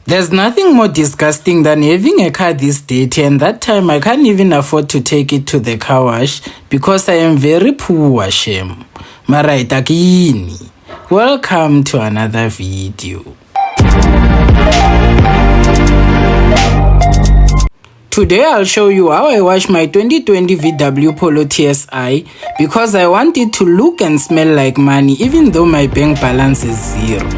There's nothing more disgusting than having a car this dirty, and that time I can't even afford to take it to the car wash because I am very poor, Shem. Mara itakini. Welcome to another video. Today I'll show you how I wash my 2020 VW Polo TSI because I want it to look and smell like money even though my bank balance is zero.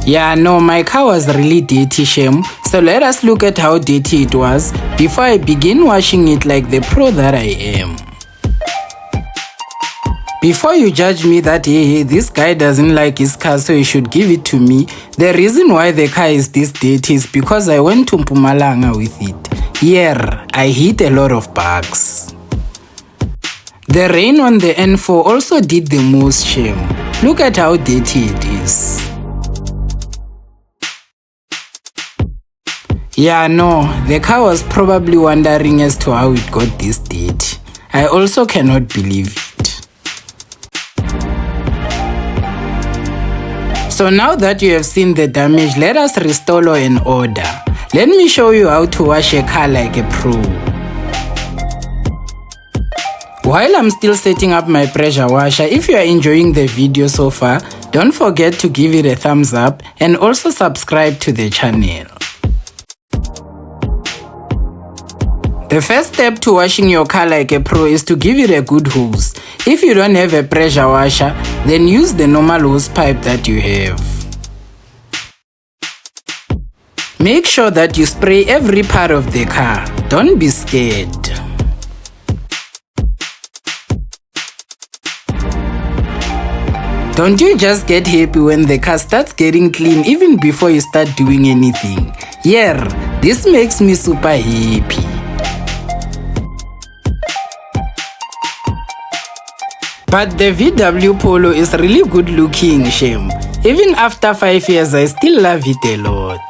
Yeah, no, my car was really dirty, Shem. So let us look at how dirty it was before I begin washing it like the pro that I am. Before you judge me that hey, this guy doesn't like his car so he should give it to me, the reason why the car is this dirty is because I went to Mpumalanga with it. Yeah, I hit a lot of bugs. The rain on the N4 also did the most, Shem. Look at how dirty it is. Yeah, no, the car was probably wondering as to how it got this dirty. I also cannot believe it. So now that you have seen the damage, let us restore law and order. Let me show you how to wash a car like a pro. While I'm still setting up my pressure washer, if you are enjoying the video so far, don't forget to give it a thumbs up and also subscribe to the channel. The first step to washing your car like a pro is to give it a good hose. If you don't have a pressure washer, then use the normal hose pipe that you have. Make sure that you spray every part of the car. Don't be scared. Don't you just get happy when the car starts getting clean even before you start doing anything? Yeah, this makes me super happy. But the VW Polo is really good looking, Shem. Even after 5 years, I still love it a lot.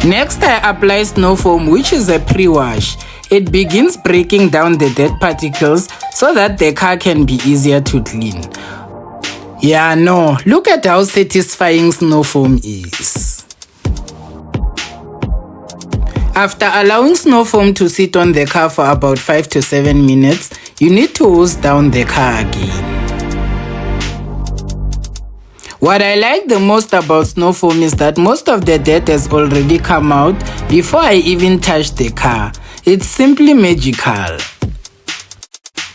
Next, I apply snow foam, which is a pre-wash. It begins breaking down the dead particles so that the car can be easier to clean. Yeah, no, look at how satisfying snow foam is. After allowing snow foam to sit on the car for about 5 to 7 minutes, you need to hose down the car again. What I like the most about snow foam is that most of the dirt has already come out before I even touch the car. It's simply magical.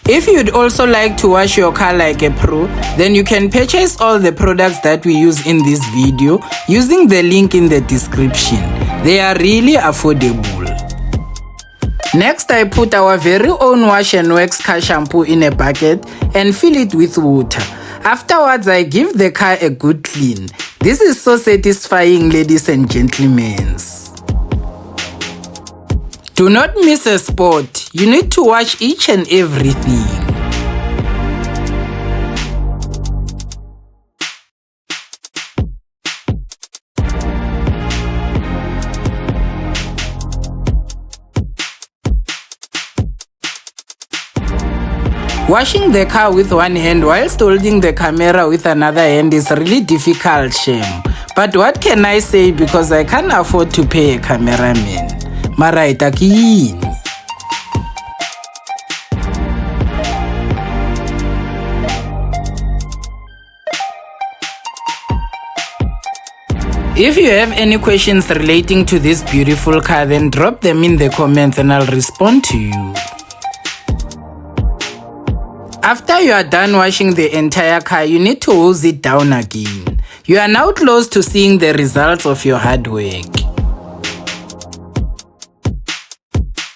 If you'd also like to wash your car like a pro, then you can purchase all the products that we use in this video using the link in the description. They are really affordable. Next, I put our very own wash and wax car shampoo in a bucket and fill it with water. Afterwards, I give the car a good clean. This is so satisfying, ladies and gentlemen. Do not miss a spot. You need to wash each and everything. Washing the car with one hand whilst holding the camera with another hand is really difficult, Shem. But what can I say because I can't afford to pay a cameraman? Mara itakini. If you have any questions relating to this beautiful car, then drop them in the comments and I'll respond to you. After you are done washing the entire car, you need to hose it down again. You are now close to seeing the results of your hard work.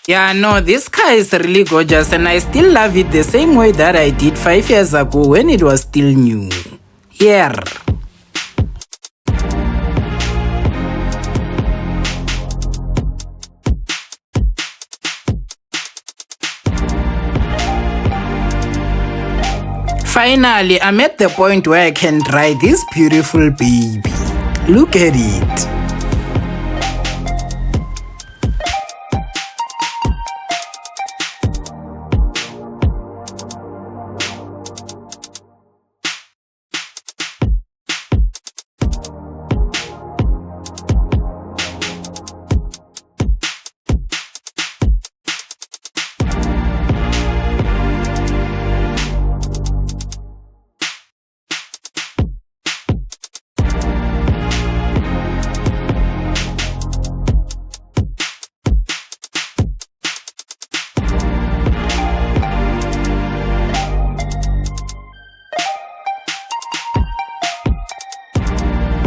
Yeah, no, this car is really gorgeous and I still love it the same way that I did 5 years ago when it was still new. Yeah. Finally, I'm at the point where I can dry this beautiful baby. Look at it.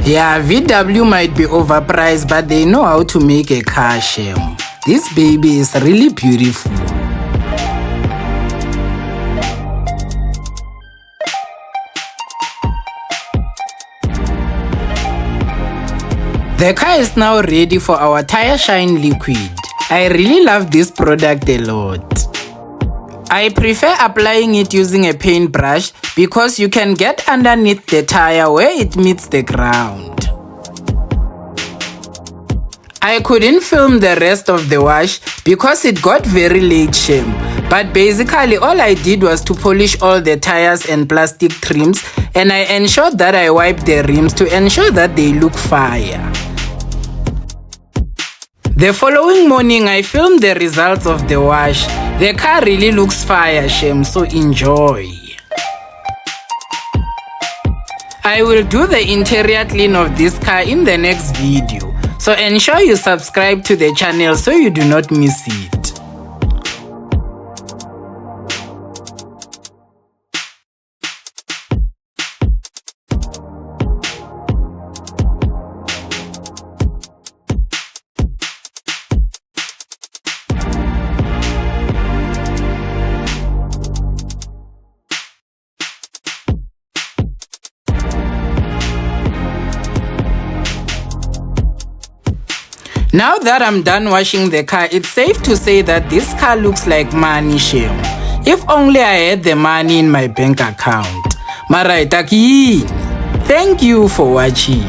Yeah, VW might be overpriced, but they know how to make a car, Shem. This baby is really beautiful. The car is now ready for our tire shine liquid. I really love this product a lot. I prefer applying it using a paintbrush because you can get underneath the tire where it meets the ground. I couldn't film the rest of the wash because it got very late, Shem. But basically all I did was to polish all the tires and plastic trims, and I ensured that I wiped the rims to ensure that they look fire. The following morning, I filmed the results of the wash. The car really looks fire, Shem, so enjoy. I will do the interior clean of this car in the next video, so ensure you subscribe to the channel so you do not miss it. Now that I'm done washing the car, it's safe to say that this car looks like money, Shem. If only I had the money in my bank account. Mara itakini. Thank you for watching.